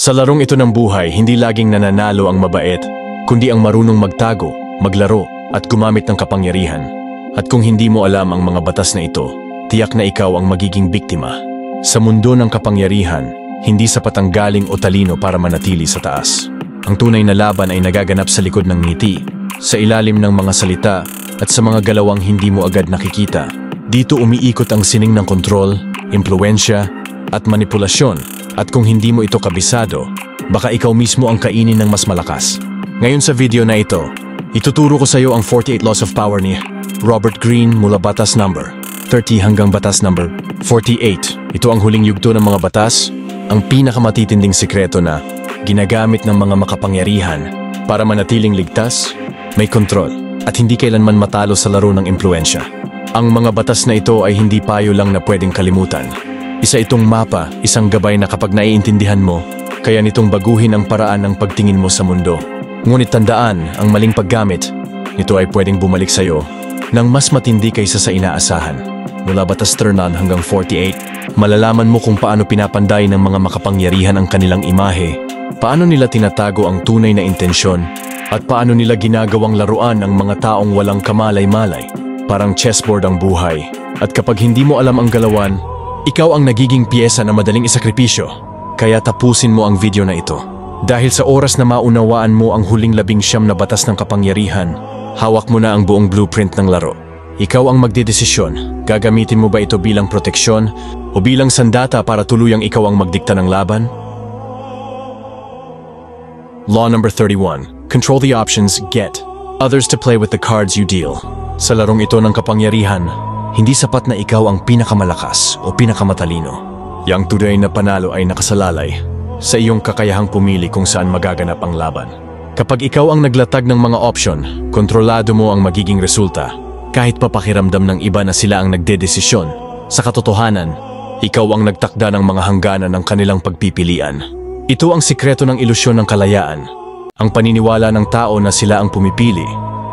Sa larong ito ng buhay, hindi laging nananalo ang mabait, kundi ang marunong magtago, maglaro, at gumamit ng kapangyarihan. At kung hindi mo alam ang mga batas na ito, tiyak na ikaw ang magiging biktima. Sa mundo ng kapangyarihan, hindi sapat ang galing o talino para manatili sa taas. Ang tunay na laban ay nagaganap sa likod ng ngiti, sa ilalim ng mga salita, at sa mga galawang hindi mo agad nakikita. Dito umiikot ang sining ng kontrol, impluwensya, at manipulasyon. At kung hindi mo ito kabisado, baka ikaw mismo ang kainin ng mas malakas. Ngayon sa video na ito, ituturo ko sa iyo ang 48 Laws of Power ni Robert Greene mula batas number 30 hanggang batas number 48. Ito ang huling yugto ng mga batas, ang pinakamatitinding sikreto na ginagamit ng mga makapangyarihan para manatiling ligtas, may kontrol, at hindi kailanman matalo sa laro ng impluwensya. Ang mga batas na ito ay hindi payo lang na pwedeng kalimutan. Isa itong mapa, isang gabay na kapag naiintindihan mo, kaya nitong baguhin ang paraan ng pagtingin mo sa mundo. Ngunit tandaan, ang maling paggamit, ito ay pwedeng bumalik sa iyo ng mas matindi kaysa sa inaasahan. Mula batas 39 hanggang 48, malalaman mo kung paano pinapanday ng mga makapangyarihan ang kanilang imahe, paano nila tinatago ang tunay na intensyon, at paano nila ginagawang laruan ang mga taong walang kamalay-malay. Parang chessboard ang buhay, at kapag hindi mo alam ang galawan, ikaw ang nagiging piyesa na madaling isakripisyo. Kaya tapusin mo ang video na ito. Dahil sa oras na maunawaan mo ang huling 19 na batas ng kapangyarihan, hawak mo na ang buong blueprint ng laro. Ikaw ang magdedesisyon. Gagamitin mo ba ito bilang proteksyon o bilang sandata para tuluyang ikaw ang magdikta ng laban? Law number 31. Control the options, get others to play with the cards you deal. Sa larong ito ng kapangyarihan, hindi sapat na ikaw ang pinakamalakas o pinakamatalino. Yang tunay na panalo ay nakasalalay sa iyong kakayahang pumili kung saan magaganap ang laban. Kapag ikaw ang naglatag ng mga option, kontrolado mo ang magiging resulta. Kahit papakiramdam ng iba na sila ang nagdedesisyon, sa katotohanan, ikaw ang nagtakda ng mga hangganan ng kanilang pagpipilian. Ito ang sikreto ng ilusyon ng kalayaan. Ang paniniwala ng tao na sila ang pumipili,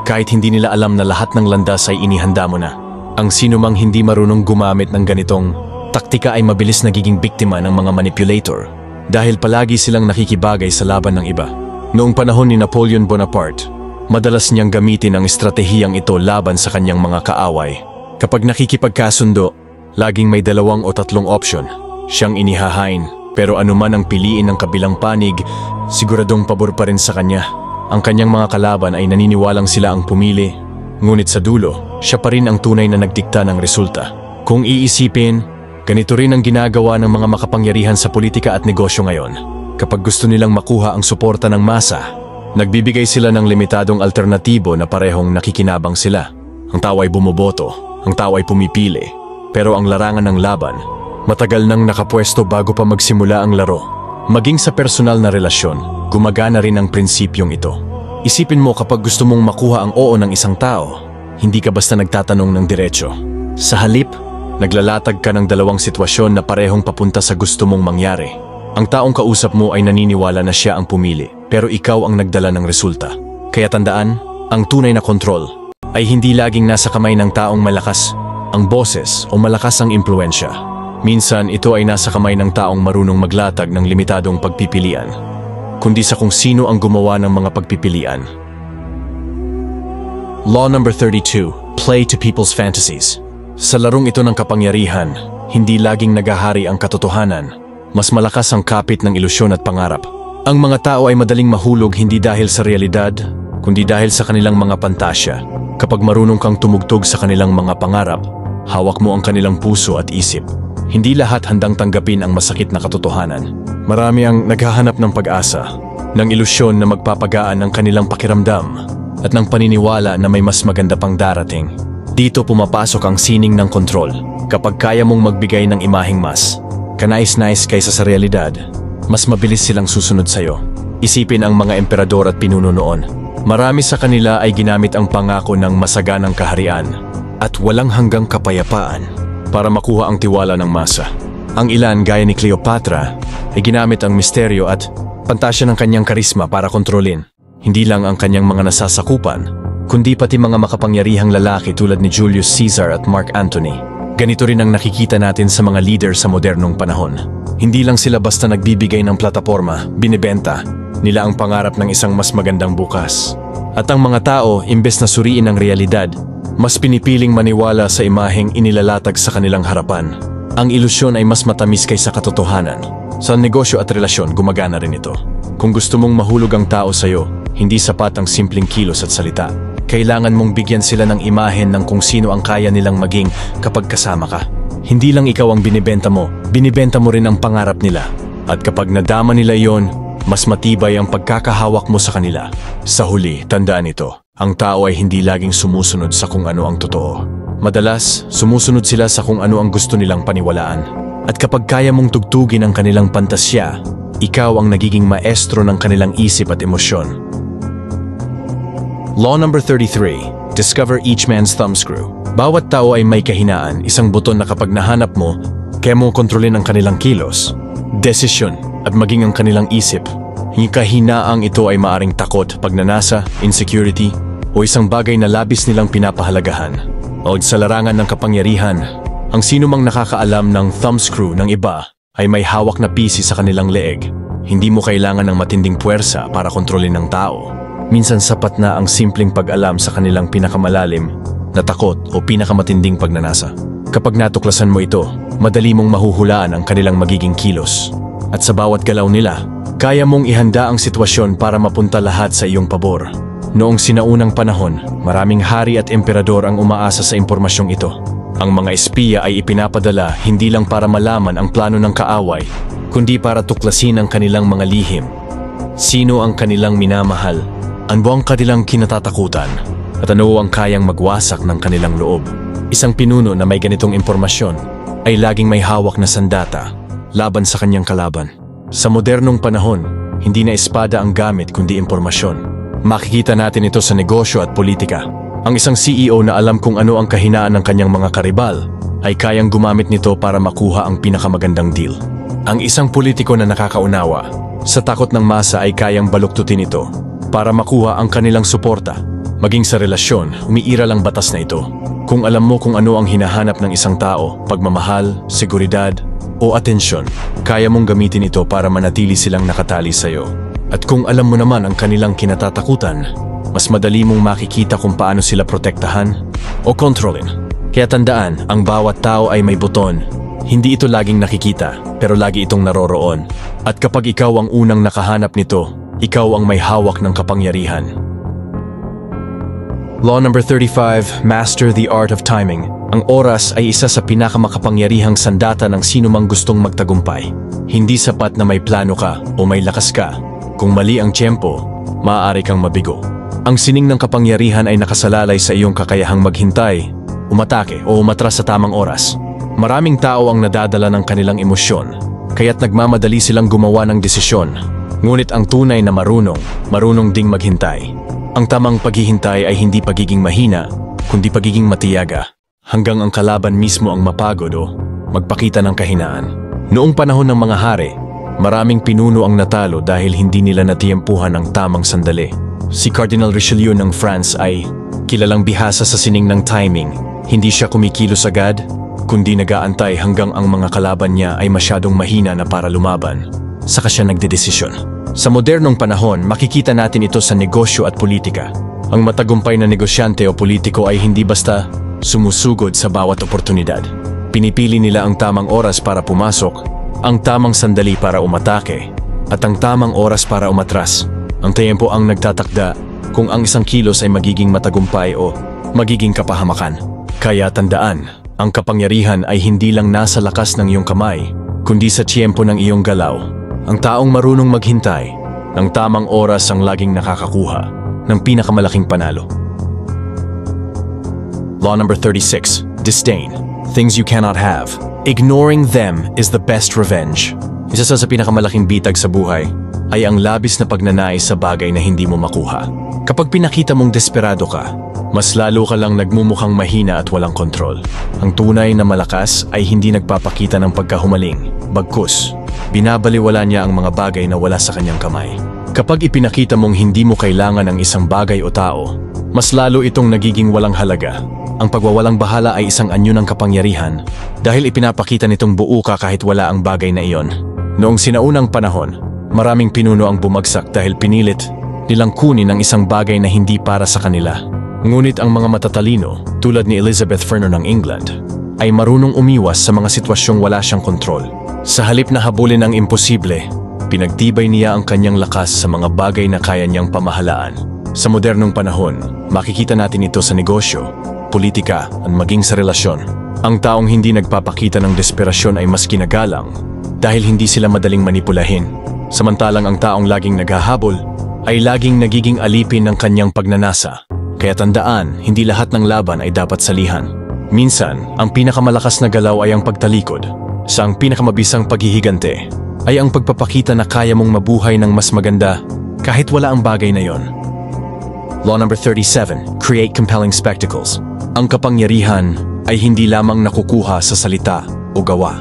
kahit hindi nila alam na lahat ng landas ay inihanda mo na. Ang sinumang hindi marunong gumamit ng ganitong taktika ay mabilis nagiging biktima ng mga manipulator dahil palagi silang nakikibagay sa laban ng iba. Noong panahon ni Napoleon Bonaparte, madalas niyang gamitin ang estratehiyang ito laban sa kanyang mga kaaway. Kapag nakikipagkasundo, laging may 2 o 3 opsyon. Siyang inihahain, pero anuman ang piliin ng kabilang panig, siguradong pabor pa rin sa kanya. Ang kanyang mga kalaban ay naniniwalang sila ang pumili, ngunit sa dulo, siya pa rin ang tunay na nagdikta ng resulta. Kung iisipin, ganito rin ang ginagawa ng mga makapangyarihan sa politika at negosyo ngayon. Kapag gusto nilang makuha ang suporta ng masa, nagbibigay sila ng limitadong alternatibo na parehong nakikinabang sila. Ang tao ay bumoboto, ang tao ay pumipili, pero ang larangan ng laban, matagal nang nakapwesto bago pa magsimula ang laro. Maging sa personal na relasyon, gumagana rin ang prinsipyong ito. Isipin mo kapag gusto mong makuha ang oo ng isang tao, hindi ka basta nagtatanong ng diretsyo. Sa halip, naglalatag ka ng 2 sitwasyon na parehong papunta sa gusto mong mangyari. Ang taong kausap mo ay naniniwala na siya ang pumili, pero ikaw ang nagdala ng resulta. Kaya tandaan, ang tunay na kontrol ay hindi laging nasa kamay ng taong malakas ang boses o malakas ang impluwensya. Minsan ito ay nasa kamay ng taong marunong maglatag ng limitadong pagpipilian, kundi sa kung sino ang gumawa ng mga pagpipilian. Law number 32. Play to people's fantasies. Sa larong ito ng kapangyarihan, hindi laging nagahari ang katotohanan. Mas malakas ang kapit ng ilusyon at pangarap. Ang mga tao ay madaling mahulog hindi dahil sa realidad, kundi dahil sa kanilang mga pantasya. Kapag marunong kang tumugtog sa kanilang mga pangarap, hawak mo ang kanilang puso at isip. Hindi lahat handang tanggapin ang masakit na katotohanan. Marami ang naghahanap ng pag-asa, ng ilusyon na magpapagaan ng kanilang pakiramdam, at ng paniniwala na may mas maganda pang darating. Dito pumapasok ang sining ng kontrol. Kapag kaya mong magbigay ng imaheng mas kanais-nais kaysa sa realidad, mas mabilis silang susunod sa'yo. Isipin ang mga emperador at pinuno noon. Marami sa kanila ay ginamit ang pangako ng masaganang kaharian at walang hanggang kapayapaan para makuha ang tiwala ng masa. Ang ilan gaya ni Cleopatra ay ginamit ang misteryo at pantasya ng kanyang karisma para kontrolin hindi lang ang kanyang mga nasasakupan, kundi pati mga makapangyarihang lalaki tulad ni Julius Caesar at Mark Antony. Ganito rin ang nakikita natin sa mga leader sa modernong panahon. Hindi lang sila basta nagbibigay ng plataporma, binibenta nila ang pangarap ng isang mas magandang bukas. At ang mga tao, imbes na suriin ang realidad, mas pinipiling maniwala sa imaheng inilalatag sa kanilang harapan. Ang ilusyon ay mas matamis kaysa katotohanan. Sa negosyo at relasyon, gumagana rin ito. Kung gusto mong mahulog ang tao sa'yo, hindi sapat ang simpleng kilos at salita. Kailangan mong bigyan sila ng imahen ng kung sino ang kaya nilang maging kapag kasama ka. Hindi lang ikaw ang binibenta mo rin ang pangarap nila. At kapag nadama nila yon, mas matibay ang pagkakahawak mo sa kanila. Sa huli, tandaan ito. Ang tao ay hindi laging sumusunod sa kung ano ang totoo. Madalas, sumusunod sila sa kung ano ang gusto nilang paniwalaan. At kapag kaya mong tugtugin ang kanilang pantasya, ikaw ang nagiging maestro ng kanilang isip at emosyon. Law number 33. Discover each man's thumbscrew. Bawat tao ay may kahinaan, isang buton na kapag nahanap mo, kaya mo kontrolin ang kanilang kilos, desisyon, at maging ang kanilang isip. Yung kahinaang ito ay maaring takot, pagnanasa, insecurity, o isang bagay na labis nilang pinapahalagahan. O sa larangan ng kapangyarihan, ang sino mang nakakaalam ng thumbscrew ng iba ay may hawak na pisi sa kanilang leeg. Hindi mo kailangan ng matinding puwersa para kontrolin ng tao. Minsan sapat na ang simpleng pag-alam sa kanilang pinakamalalim na takot o pinakamatinding pagnanasa. Kapag natuklasan mo ito, madali mong mahuhulaan ang kanilang magiging kilos. At sa bawat galaw nila, kaya mong ihanda ang sitwasyon para mapunta lahat sa iyong pabor. Noong sinaunang panahon, maraming hari at emperador ang umaasa sa impormasyong ito. Ang mga espiya ay ipinapadala hindi lang para malaman ang plano ng kaaway, kundi para tuklasin ang kanilang mga lihim. Sino ang kanilang minamahal? Ano ang kanilang kinatatakutan? At ano ang kayang magwasak ng kanilang loob? Isang pinuno na may ganitong impormasyon ay laging may hawak na sandata laban sa kanyang kalaban. Sa modernong panahon, hindi na espada ang gamit kundi impormasyon. Makikita natin ito sa negosyo at politika. Ang isang CEO na alam kung ano ang kahinaan ng kanyang mga karibal ay kayang gumamit nito para makuha ang pinakamagandang deal. Ang isang politiko na nakakaunawa sa takot ng masa ay kayang baluktutin ito para makuha ang kanilang suporta. Maging sa relasyon, umiiral ang batas na ito. Kung alam mo kung ano ang hinahanap ng isang tao, pagmamahal, seguridad, o atensyon, kaya mong gamitin ito para manatili silang nakatali sa'yo. At kung alam mo naman ang kanilang kinatatakutan, mas madali mong makikita kung paano sila protektahan o kontrolin. Kaya tandaan, ang bawat tao ay may buton. Hindi ito laging nakikita, pero lagi itong naroroon. At kapag ikaw ang unang nakahanap nito, ikaw ang may hawak ng kapangyarihan. Law number 35, master the art of timing. Ang oras ay isa sa pinakamakapangyarihang sandata ng sino mang gustong magtagumpay. Hindi sapat na may plano ka o may lakas ka. Kung mali ang tiyempo, maaari kang mabigo. Ang sining ng kapangyarihan ay nakasalalay sa iyong kakayahang maghintay, umatake o umatras sa tamang oras. Maraming tao ang nadadala ng kanilang emosyon, kaya't nagmamadali silang gumawa ng desisyon. Ngunit ang tunay na marunong ding maghintay. Ang tamang paghihintay ay hindi pagiging mahina, kundi pagiging matiyaga. Hanggang ang kalaban mismo ang mapagod o magpakita ng kahinaan. Noong panahon ng mga hari, maraming pinuno ang natalo dahil hindi nila natiyempuhan ang tamang sandali. Si Cardinal Richelieu ng France ay kilalang bihasa sa sining ng timing. Hindi siya kumikilos agad, kundi nag-aantay hanggang ang mga kalaban niya ay masyadong mahina na para lumaban. Saka siya nagdedesisyon. Sa modernong panahon, makikita natin ito sa negosyo at politika. Ang matagumpay na negosyante o politiko ay hindi basta sumusugod sa bawat oportunidad. Pinipili nila ang tamang oras para pumasok, ang tamang sandali para umatake, at ang tamang oras para umatras. Ang tempo ang nagtatakda kung ang isang kilos ay magiging matagumpay o magiging kapahamakan. Kaya tandaan, ang kapangyarihan ay hindi lang nasa lakas ng iyong kamay, kundi sa tiyempo ng iyong galaw. Ang taong marunong maghintay ng tamang oras ang laging nakakakuha ng pinakamalaking panalo. Law number 36, disdain. Things you cannot have. Ignoring them is the best revenge. Isa sa pinakamalaking bitag sa buhay ay ang labis na pagnanais sa bagay na hindi mo makuha. Kapag pinakita mong desperado ka, mas lalo ka lang nagmumukhang mahina at walang kontrol. Ang tunay na malakas ay hindi nagpapakita ng pagkahumaling, bagkus. Binabaliwala niya ang mga bagay na wala sa kanyang kamay. Kapag ipinakita mong hindi mo kailangan ng isang bagay o tao, mas lalo itong nagiging walang halaga. ang pagwawalang bahala ay isang anyo ng kapangyarihan dahil ipinapakita nitong buo ka kahit wala ang bagay na iyon. Noong sinaunang panahon, maraming pinuno ang bumagsak dahil pinilit nilang kunin ang isang bagay na hindi para sa kanila. Ngunit ang mga matatalino, tulad ni Elizabeth Ferner ng England, ay marunong umiwas sa mga sitwasyong wala siyang kontrol. Sa halip na habulin ang imposible, pinagtibay niya ang kanyang lakas sa mga bagay na kaya niyang pamahalaan. Sa modernong panahon, makikita natin ito sa negosyo, politika, at maging sa relasyon. Ang taong hindi nagpapakita ng desperasyon ay mas kinagalang dahil hindi sila madaling manipulahin. Samantalang ang taong laging naghahabol ay laging nagiging alipin ng kanyang pagnanasa. Kaya tandaan, hindi lahat ng laban ay dapat salihan. Minsan, ang pinakamalakas na galaw ay ang pagtalikod. Sa ang pinakamabisang paghihigante ay ang pagpapakita na kaya mong mabuhay ng mas maganda kahit wala ang bagay na yon. Law number 37, create compelling spectacles. Ang kapangyarihan ay hindi lamang nakukuha sa salita o gawa.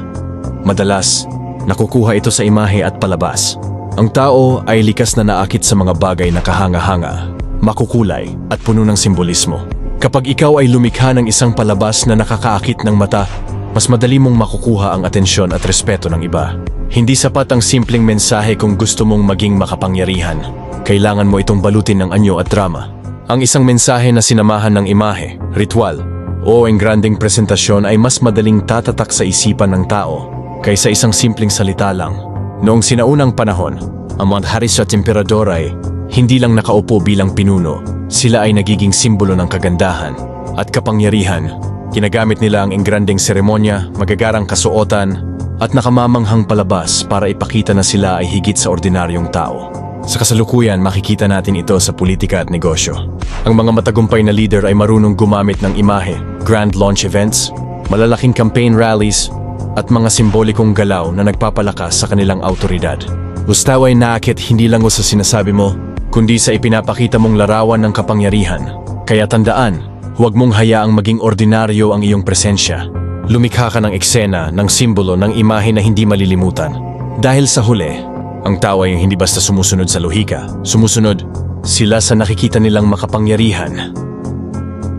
Madalas, nakukuha ito sa imahe at palabas. Ang tao ay likas na naakit sa mga bagay na kahanga-hanga, makukulay at puno ng simbolismo. Kapag ikaw ay lumikha ng isang palabas na nakakaakit ng mata, mas madali mong makukuha ang atensyon at respeto ng iba. Hindi sapat ang simpleng mensahe kung gusto mong maging makapangyarihan. Kailangan mo itong balutin ng anyo at drama. Ang isang mensahe na sinamahan ng imahe, ritual, o engranding presentasyon ay mas madaling tatatak sa isipan ng tao kaysa isang simpleng salita lang. Noong sinaunang panahon, ang mga hari at emperador ay hindi lang nakaupo bilang pinuno, sila ay nagiging simbolo ng kagandahan at kapangyarihan. Ginagamit nila ang engranding seremonya, magagarang kasuotan, at nakamamanghang palabas para ipakita na sila ay higit sa ordinaryong tao. Sa kasalukuyan, makikita natin ito sa politika at negosyo. Ang mga matagumpay na leader ay marunong gumamit ng imahe, grand launch events, malalaking campaign rallies, at mga simbolikong galaw na nagpapalakas sa kanilang autoridad. Gusto ay naakit hindi lang sa sinasabi mo, kundi sa ipinapakita mong larawan ng kapangyarihan. Kaya tandaan, huwag mong hayaang maging ordinaryo ang iyong presensya. Lumikha ka ng eksena, ng simbolo, ng imahe na hindi malilimutan. Dahil sa huli, ang tao ay hindi basta sumusunod sa lohika. Sumusunod sila sa nakikita nilang makapangyarihan.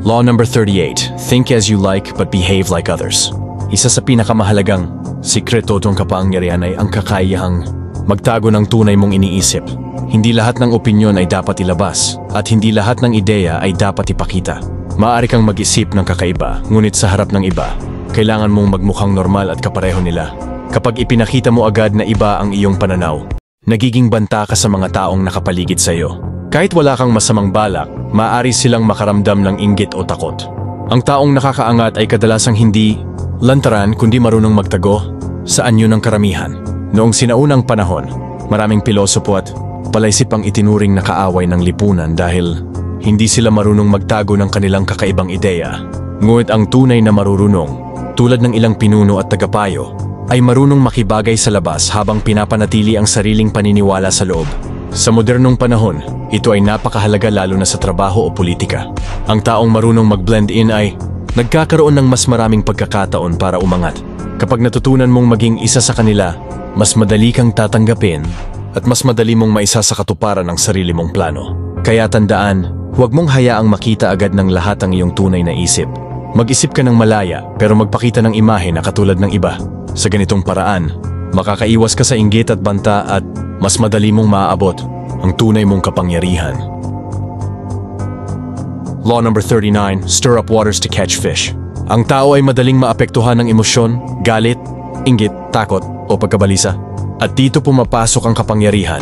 Law number 38, think as you like but behave like others. Isa sa pinakamahalagang sikreto ng kapangyarihan ay ang kakayahang magtago ng tunay mong iniisip. Hindi lahat ng opinyon ay dapat ilabas at hindi lahat ng ideya ay dapat ipakita. Maaari kang mag-isip ng kakaiba, ngunit sa harap ng iba, kailangan mong magmukhang normal at kapareho nila. Kapag ipinakita mo agad na iba ang iyong pananaw, nagiging banta ka sa mga taong nakapaligid sa iyo. Kahit wala kang masamang balak, maaari silang makaramdam ng inggit o takot. Ang taong nakakaangat ay kadalasang hindi lantaran kundi marunong magtago sa anyo ng karamihan. Noong sinaunang panahon, maraming pilosopo at palaisip ang itinuring na kaaway ng lipunan dahil hindi sila marunong magtago ng kanilang kakaibang ideya. Ngunit ang tunay na marurunong, tulad ng ilang pinuno at tagapayo, ay marunong makibagay sa labas habang pinapanatili ang sariling paniniwala sa loob. Sa modernong panahon, ito ay napakahalaga lalo na sa trabaho o politika. Ang taong marunong mag-blend in ay nagkakaroon ng mas maraming pagkakataon para umangat. Kapag natutunan mong maging isa sa kanila, mas madali kang tatanggapin at mas madali mong maisa sa katuparan ang sarili mong plano. Kaya tandaan, huwag mong hayaang makita agad ng lahat ang iyong tunay na isip. Mag-isip ka ng malaya pero magpakita ng imahe na katulad ng iba. Sa ganitong paraan, makakaiwas ka sa inggit at banta at mas madali mong maaabot ang tunay mong kapangyarihan. Law number 39, stir up waters to catch fish. Ang tao ay madaling maapektuhan ng emosyon, galit, inggit, takot o pagkabalisa. At dito pumapasok ang kapangyarihan.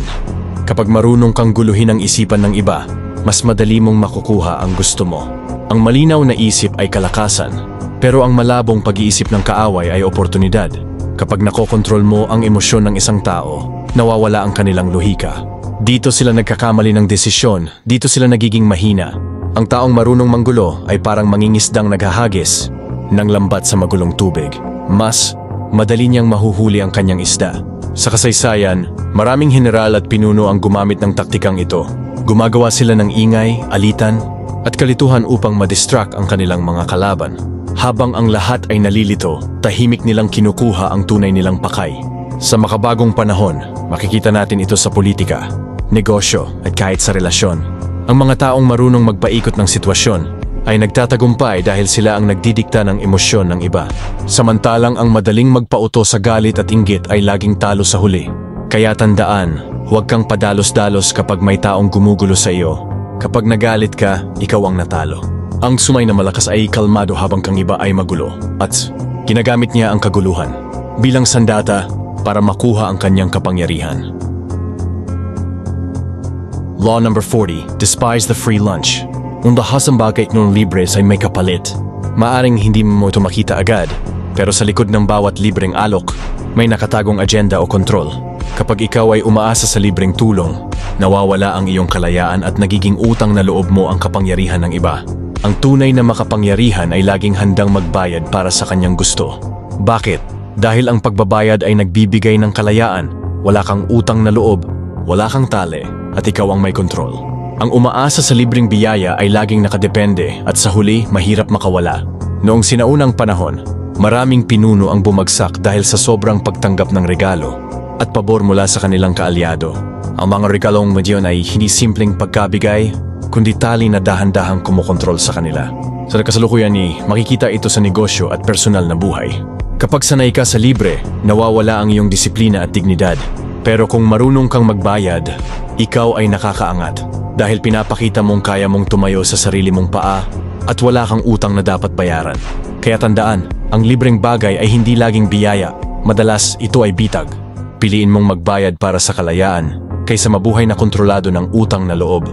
Kapag marunong kang guluhin ang isipan ng iba, mas madali mong makukuha ang gusto mo. Ang malinaw na isip ay kalakasan, pero ang malabong pag-iisip ng kaaway ay oportunidad. Kapag nakokontrol mo ang emosyon ng isang tao, nawawala ang kanilang lohika. Dito sila nagkakamali ng desisyon, dito sila nagiging mahina. Ang taong marunong manggulo ay parang mangingisdang naghahagis ng lambat sa magulong tubig. Mas madali niyang mahuhuli ang kanyang isda. Sa kasaysayan, maraming general at pinuno ang gumamit ng taktikang ito. Gumagawa sila ng ingay, alitan, at kalituhan upang madistract ang kanilang mga kalaban. Habang ang lahat ay nalilito, tahimik nilang kinukuha ang tunay nilang pakay. Sa makabagong panahon, makikita natin ito sa politika, negosyo at kahit sa relasyon. Ang mga taong marunong magpaikot ng sitwasyon ay nagtatagumpay dahil sila ang nagdidikta ng emosyon ng iba. Samantalang ang madaling magpauto sa galit at inggit ay laging talo sa huli. Kaya tandaan, huwag kang padalos-dalos kapag may taong gumugulo sa iyo. Kapag nagalit ka, ikaw ang natalo. Ang sumay na malakas ay kalmado habang kang iba ay magulo. At ginagamit niya ang kaguluhan bilang sandata para makuha ang kanyang kapangyarihan. Law number 40, despise the free lunch. Kung dahas ang bagay ng libre ay may kapalit. Maaring hindi mo ito makita agad, pero sa likod ng bawat libreng alok, may nakatagong agenda o kontrol. Kapag ikaw ay umaasa sa libreng tulong, nawawala ang iyong kalayaan at nagiging utang na loob mo ang kapangyarihan ng iba. Ang tunay na makapangyarihan ay laging handang magbayad para sa kanyang gusto. Bakit? Dahil ang pagbabayad ay nagbibigay ng kalayaan, wala kang utang na loob, wala kang tali, at ikaw ang may kontrol. Ang umaasa sa libreng biyaya ay laging nakadepende at sa huli mahirap makawala. Noong sinaunang panahon, maraming pinuno ang bumagsak dahil sa sobrang pagtanggap ng regalo at pabor mula sa kanilang kaalyado. Ang mga regalong medyon ay hindi simpleng pagkabigay, kundi tali na dahan-dahang kumokontrol sa kanila. Sa kasalukuyan makikita ito sa negosyo at personal na buhay. Kapag sanay ka sa libre, nawawala ang iyong disiplina at dignidad. Pero kung marunong kang magbayad, ikaw ay nakakaangat. Dahil pinapakita mong kaya mong tumayo sa sarili mong paa at wala kang utang na dapat bayaran. Kaya tandaan, ang libreng bagay ay hindi laging biyaya, madalas ito ay bitag. Piliin mong magbayad para sa kalayaan kaysa mabuhay na kontrolado ng utang na loob.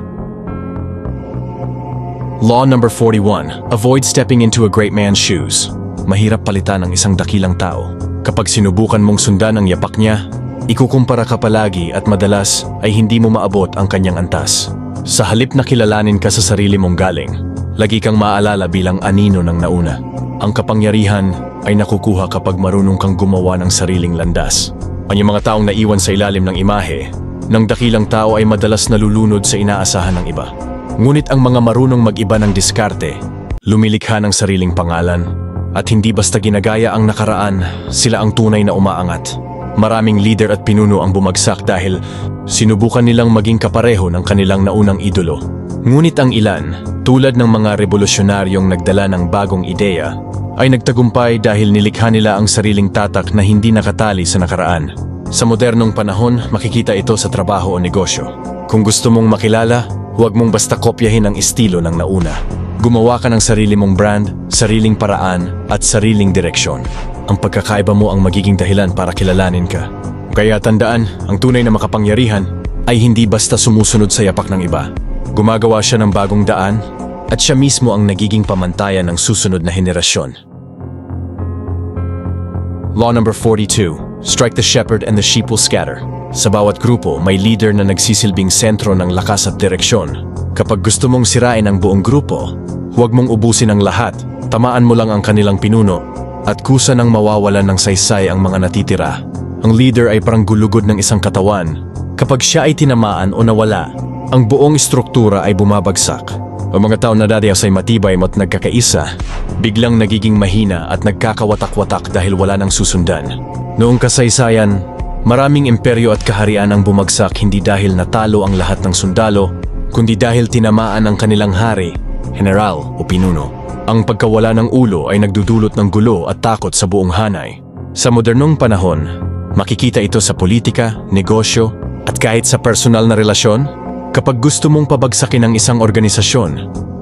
Law number 41, avoid stepping into a great man's shoes. Mahirap palitan ng isang dakilang tao. Kapag sinubukan mong sundan ang yapak niya, ikukumpara ka palagi at madalas ay hindi mo maabot ang kanyang antas. Sa halip na kilalanin ka sa sarili mong galing, lagi kang maaalala bilang anino ng nauna. Ang kapangyarihan ay nakukuha kapag marunong kang gumawa ng sariling landas. Ang mga taong naiwan sa ilalim ng imahe ng dakilang tao ay madalas nalulunod sa inaasahan ng iba. Ngunit ang mga marunong mag-iba ng diskarte, lumilikha ng sariling pangalan, at hindi basta ginagaya ang nakaraan, sila ang tunay na umaangat. Maraming leader at pinuno ang bumagsak dahil sinubukan nilang maging kapareho ng kanilang naunang idolo. Ngunit ang ilan, tulad ng mga revolusyonaryong nagdala ng bagong ideya, ay nagtagumpay dahil nilikha nila ang sariling tatak na hindi nakatali sa nakaraan. Sa modernong panahon, makikita ito sa trabaho o negosyo. Kung gusto mong makilala, huwag mong basta kopyahin ang estilo ng nauna. Gumawa ka ng sarili mong brand, sariling paraan, at sariling direksyon. Ang pagkakaiba mo ang magiging dahilan para kilalanin ka. Kaya tandaan, ang tunay na makapangyarihan ay hindi basta sumusunod sa yapak ng iba. Gumagawa siya ng bagong daan at siya mismo ang nagiging pamantayan ng susunod na henerasyon. Law number 42, strike the shepherd and the sheep will scatter. Sa bawat grupo, may leader na nagsisilbing sentro ng lakas at direksyon. Kapag gusto mong sirain ang buong grupo, huwag mong ubusin ang lahat, tamaan mo lang ang kanilang pinuno, at kusa nang mawawalan ng saysay ang mga natitira. Ang leader ay parang gulugod ng isang katawan. Kapag siya ay tinamaan o nawala, ang buong struktura ay bumabagsak. Ang mga tao na dati ay matibay at nagkakaisa, biglang nagiging mahina at nagkakawatak-watak dahil wala nang susundan. Noong kasaysayan, maraming imperyo at kaharian ang bumagsak hindi dahil natalo ang lahat ng sundalo, kundi dahil tinamaan ang kanilang hari, general o pinuno. Ang pagkawala ng ulo ay nagdudulot ng gulo at takot sa buong hanay. Sa modernong panahon, makikita ito sa politika, negosyo, at kahit sa personal na relasyon. Kapag gusto mong pabagsakin ang isang organisasyon,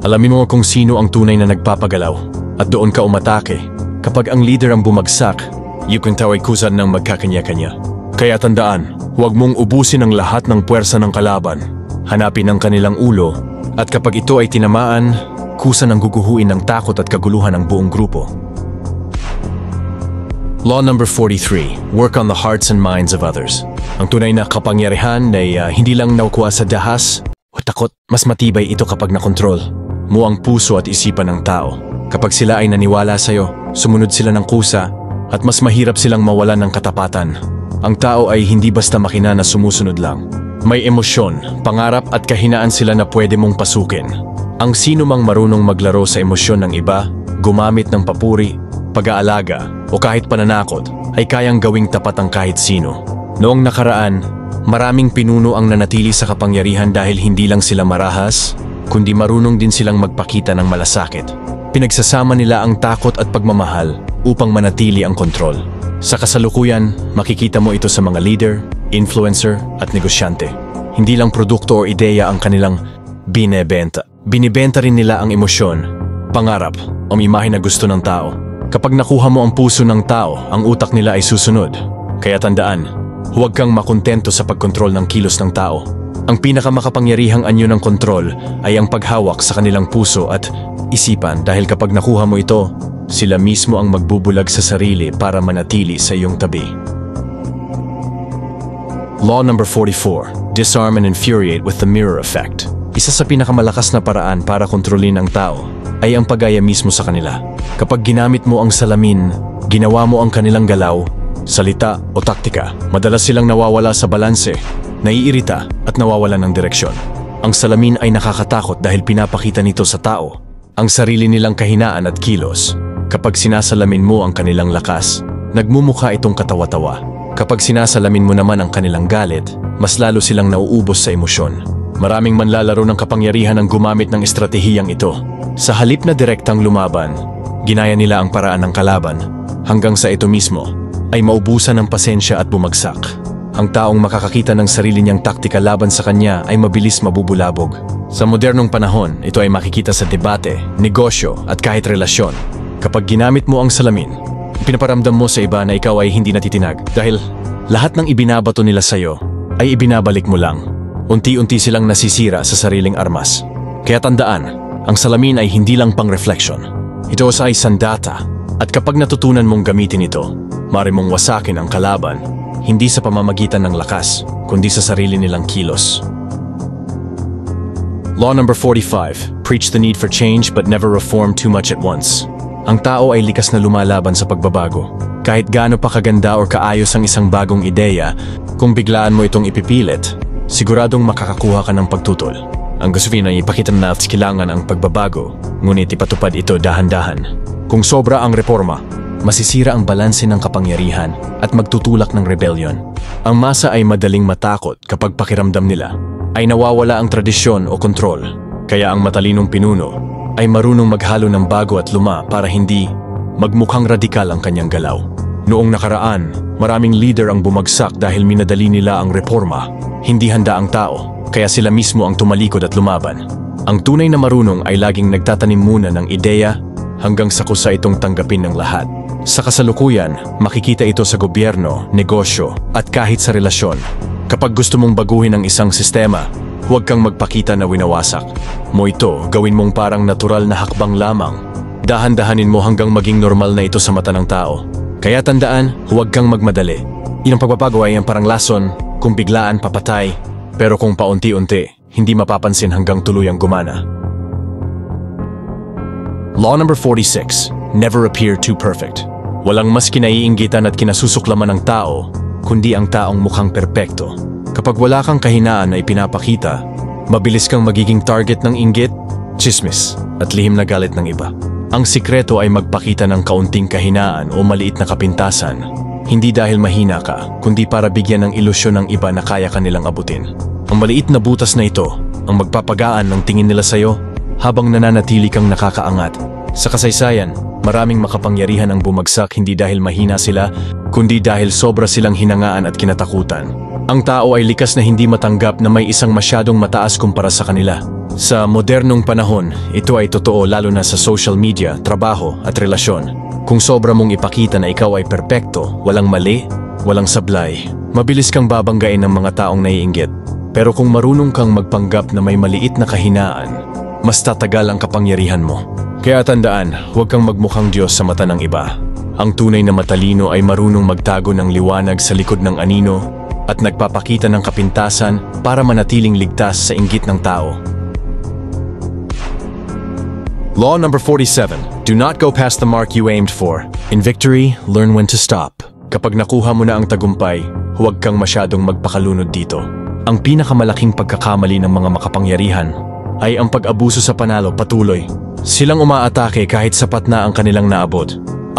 alamin mo kung sino ang tunay na nagpapagalaw at doon ka umatake. Kapag ang leader ang bumagsak, yung tao ay kusa ng magkakanya-kanya. Kaya tandaan, huwag mong ubusin ang lahat ng puwersa ng kalaban. Hanapin ang kanilang ulo at kapag ito ay tinamaan, kusa ng guguhuin ng takot at kaguluhan ng buong grupo. Law number 43, work on the hearts and minds of others. Ang tunay na kapangyarihan ay hindi lang nakukuha sa dahas o takot. Mas matibay ito kapag nakontrol mo ang puso at isipan ng tao. Kapag sila ay naniwala sa'yo, sumunod sila ng kusa at mas mahirap silang mawalan ng katapatan. Ang tao ay hindi basta makina na sumusunod lang. May emosyon, pangarap at kahinaan sila na pwede mong pasukin. Ang sino mang marunong maglaro sa emosyon ng iba, gumamit ng papuri, pag-aalaga o kahit pananakot ay kayang gawing tapat ang kahit sino. Noong nakaraan, maraming pinuno ang nanatili sa kapangyarihan dahil hindi lang sila marahas, kundi marunong din silang magpakita ng malasakit. Pinagsasama nila ang takot at pagmamahal upang manatili ang kontrol. Sa kasalukuyan, makikita mo ito sa mga leader, influencer at negosyante. Hindi lang produkto o ideya ang kanilang binebenta. Binibenta rin nila ang emosyon, pangarap o imahe na gusto ng tao. Kapag nakuha mo ang puso ng tao, ang utak nila ay susunod. Kaya tandaan, huwag kang makontento sa pagkontrol ng kilos ng tao. Ang pinakamakapangyarihang anyo ng kontrol ay ang paghawak sa kanilang puso at isipan, dahil kapag nakuha mo ito, sila mismo ang magbubulag sa sarili para manatili sa iyong tabi. Law number 44. Disarm and infuriate with the mirror effect. Isa sa pinakamalakas na paraan para kontrolin ang tao ay ang pag-aya mismo sa kanila. Kapag ginamit mo ang salamin, ginawa mo ang kanilang galaw, salita o taktika, madalas silang nawawala sa balanse, naiirita at nawawalan ng direksyon. Ang salamin ay nakakatakot dahil pinapakita nito sa tao ang sarili nilang kahinaan at kilos. Kapag sinasalamin mo ang kanilang lakas, nagmumukha itong katawa-tawa. Kapag sinasalamin mo naman ang kanilang galit, mas lalo silang nauubos sa emosyon. Maraming manlalaro ng kapangyarihan ang gumamit ng estratehiyang ito. Sa halip na direktang lumaban, ginaya nila ang paraan ng kalaban hanggang sa ito mismo ay maubusan ng pasensya at bumagsak. Ang taong makakakita ng sarili niyang taktika laban sa kanya ay mabilis mabubulabog. Sa modernong panahon, ito ay makikita sa debate, negosyo at kahit relasyon. Kapag ginamit mo ang salamin, pinaparamdam mo sa iba na ikaw ay hindi natitinag dahil lahat ng ibinabato nila sa'yo ay ibinabalik mo lang. Unti-unti silang nasisira sa sariling armas. Kaya tandaan, ang salamin ay hindi lang pang-reflection. Ito ay sandata, at kapag natutunan mong gamitin ito, maaari mong wasakin ang kalaban, hindi sa pamamagitan ng lakas, kundi sa sarili nilang kilos. Law number 45. Preach the need for change but never reform too much at once. Ang tao ay likas na lumalaban sa pagbabago. Kahit gaano pa kaganda o kaayos ang isang bagong ideya, kung biglaan mo itong ipipilit, siguradong makakakuha ka ng pagtutol. Ang gusto ay ipakita na kailangan ang pagbabago, ngunit ipatupad ito dahan-dahan. Kung sobra ang reforma, masisira ang balanse ng kapangyarihan at magtutulak ng rebellion. Ang masa ay madaling matakot kapag pakiramdam nila ay nawawala ang tradisyon o kontrol. Kaya ang matalinong pinuno ay marunong maghalo ng bago at luma para hindi magmukhang radikal ang kanyang galaw. Noong nakaraan, maraming leader ang bumagsak dahil minadali nila ang reforma. Hindi handa ang tao, kaya sila mismo ang tumalikod at lumaban. Ang tunay na marunong ay laging nagtatanim muna ng ideya hanggang sa kusa itong tanggapin ng lahat. Sa kasalukuyan, makikita ito sa gobyerno, negosyo at kahit sa relasyon. Kapag gusto mong baguhin ang isang sistema, huwag kang magpakita na winawasak mo ito, gawin mong parang natural na hakbang lamang. Dahan-dahanin mo hanggang maging normal na ito sa mata ng tao. Kaya tandaan, huwag kang magmadali. Ilang pagbabago ay ang parang lason, kung biglaan papatay, pero kung paunti-unti, hindi mapapansin hanggang tuluyang gumana. Law number 46. Never appear too perfect. Walang mas kinaiinggitan at kinasusuklaman ng tao, kundi ang taong mukhang perpekto. Kapag wala kang kahinaan na ipinapakita, mabilis kang magiging target ng inggit, tsismis, at lihim na galit ng iba. Ang sikreto ay magpakita ng kaunting kahinaan o maliit na kapintasan, hindi dahil mahina ka, kundi para bigyan ng ilusyon ng iba na kaya kanilang abutin. Ang maliit na butas na ito, ang magpapagaan ng tingin nila sa'yo, habang nananatili kang nakakaangat. Sa kasaysayan, maraming makapangyarihan ang bumagsak hindi dahil mahina sila, kundi dahil sobra silang hinangaan at kinatakutan. Ang tao ay likas na hindi matanggap na may isang masyadong mataas kumpara sa kanila. Sa modernong panahon, ito ay totoo lalo na sa social media, trabaho at relasyon. Kung sobra mong ipakita na ikaw ay perpekto, walang mali, walang sablay, mabilis kang babanggain ng mga taong naiinggit. Pero kung marunong kang magpanggap na may maliit na kahinaan, mas tatagal ang kapangyarihan mo. Kaya tandaan, huwag kang magmukhang Diyos sa mata ng iba. Ang tunay na matalino ay marunong magtago ng liwanag sa likod ng anino at nagpapakita ng kapintasan para manatiling ligtas sa inggit ng tao. Law number 47. Do not go past the mark you aimed for. In victory, learn when to stop. Kapag nakuha mo na ang tagumpay, huwag kang masyadong magpakalunod dito. Ang pinakamalaking pagkakamali ng mga makapangyarihan ay ang pag-abuso sa panalo patuloy. Silang umaatake kahit sapat na ang kanilang naabot.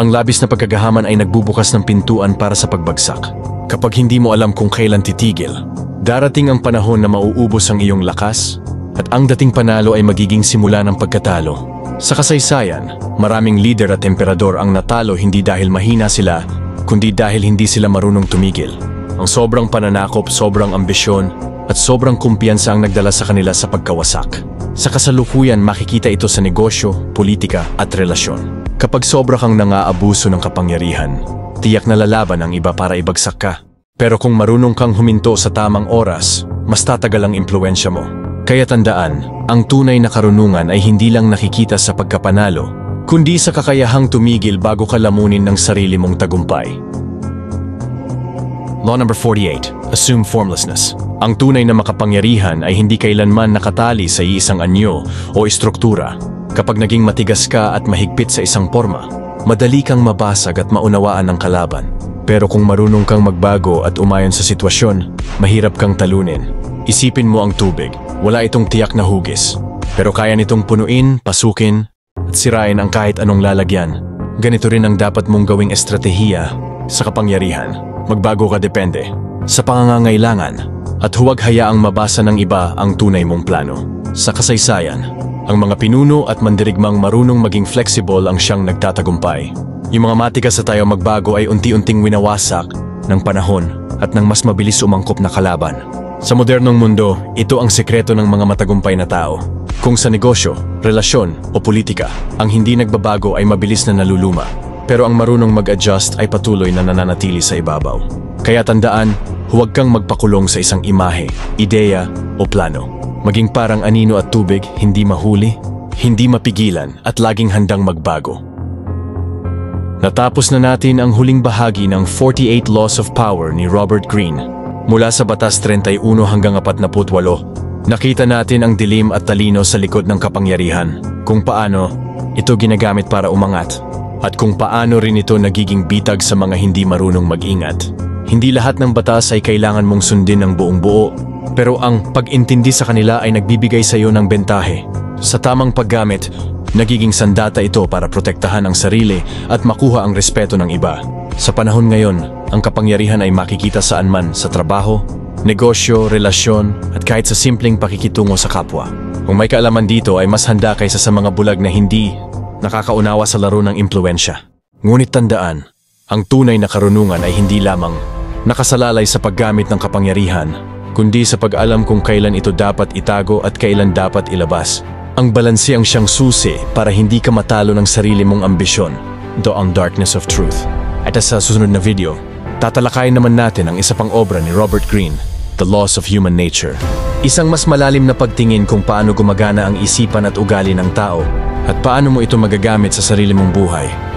Ang labis na pagkagahaman ay nagbubukas ng pintuan para sa pagbagsak. Kapag hindi mo alam kung kailan titigil, darating ang panahon na mauubos ang iyong lakas, At ang dating panalo ay magiging simula ng pagkatalo. Sa kasaysayan, maraming leader at emperador ang natalo hindi dahil mahina sila, kundi dahil hindi sila marunong tumigil. Ang sobrang pananakop, sobrang ambisyon, at sobrang kumpiyansa ang nagdala sa kanila sa pagkawasak. Sa kasalukuyan, makikita ito sa negosyo, politika, at relasyon. Kapag sobra kang nangaabuso ng kapangyarihan, tiyak na lalaban ang iba para ibagsak ka. Pero kung marunong kang huminto sa tamang oras, mas tatagal ang impluwensya mo. Kaya tandaan, ang tunay na karunungan ay hindi lang nakikita sa pagkapanalo, kundi sa kakayahang tumigil bago ka lamunin ng sarili mong tagumpay. Law number 48. Assume formlessness. Ang tunay na makapangyarihan ay hindi kailanman nakatali sa iisang anyo o istruktura. Kapag naging matigas ka at mahigpit sa isang porma, madali kang mabasag at maunawaan ng kalaban. Pero kung marunong kang magbago at umayon sa sitwasyon, mahirap kang talunin. Isipin mo ang tubig. Wala itong tiyak na hugis. Pero kaya nitong punuin, pasukin, at sirain ang kahit anong lalagyan. Ganito rin ang dapat mong gawing estratehiya sa kapangyarihan. Magbago ka depende sa pangangailangan at huwag hayaang mabasa ng iba ang tunay mong plano. Sa kasaysayan, ang mga pinuno at mandirigmang marunong maging flexible ang siyang nagtatagumpay. Yung mga matigas sa tayo magbago ay unti-unting winawasak ng panahon at ng mas mabilis umangkop na kalaban. Sa modernong mundo, ito ang sekreto ng mga matagumpay na tao. Kung sa negosyo, relasyon o politika, ang hindi nagbabago ay mabilis na naluluma. Pero ang marunong mag-adjust ay patuloy na nananatili sa ibabaw. Kaya tandaan, huwag kang magpakulong sa isang imahe, ideya o plano. Maging parang anino at tubig, hindi mahuli, hindi mapigilan at laging handang magbago. Natapos na natin ang huling bahagi ng 48 Laws of Power ni Robert Greene. Mula sa Batas 31 hanggang 48, nakita natin ang dilim at talino sa likod ng kapangyarihan, kung paano ito ginagamit para umangat, at kung paano rin ito nagiging bitag sa mga hindi marunong mag-ingat. Hindi lahat ng batas ay kailangan mong sundin ng buong buo, pero ang pag-intindi sa kanila ay nagbibigay sa iyo ng bentahe. Sa tamang paggamit, nagiging sandata ito para protektahan ang sarili at makuha ang respeto ng iba. Sa panahon ngayon, ang kapangyarihan ay makikita saan man sa trabaho, negosyo, relasyon, at kahit sa simpleng pakikitungo sa kapwa. Kung may kaalaman dito ay mas handa kaysa sa mga bulag na hindi nakakaunawa sa laro ng impluwensya. Ngunit tandaan, ang tunay na karunungan ay hindi lamang nakasalalay sa paggamit ng kapangyarihan, kundi sa pag-alam kung kailan ito dapat itago at kailan dapat ilabas. Ang balanse ang siyang susi para hindi ka matalo ng sarili mong ambisyon, the darkness of truth. At sa susunod na video, tatalakayin naman natin ang isa pang obra ni Robert Greene, The Laws of Human Nature. Isang mas malalim na pagtingin kung paano gumagana ang isipan at ugali ng tao at paano mo ito magagamit sa sarili mong buhay.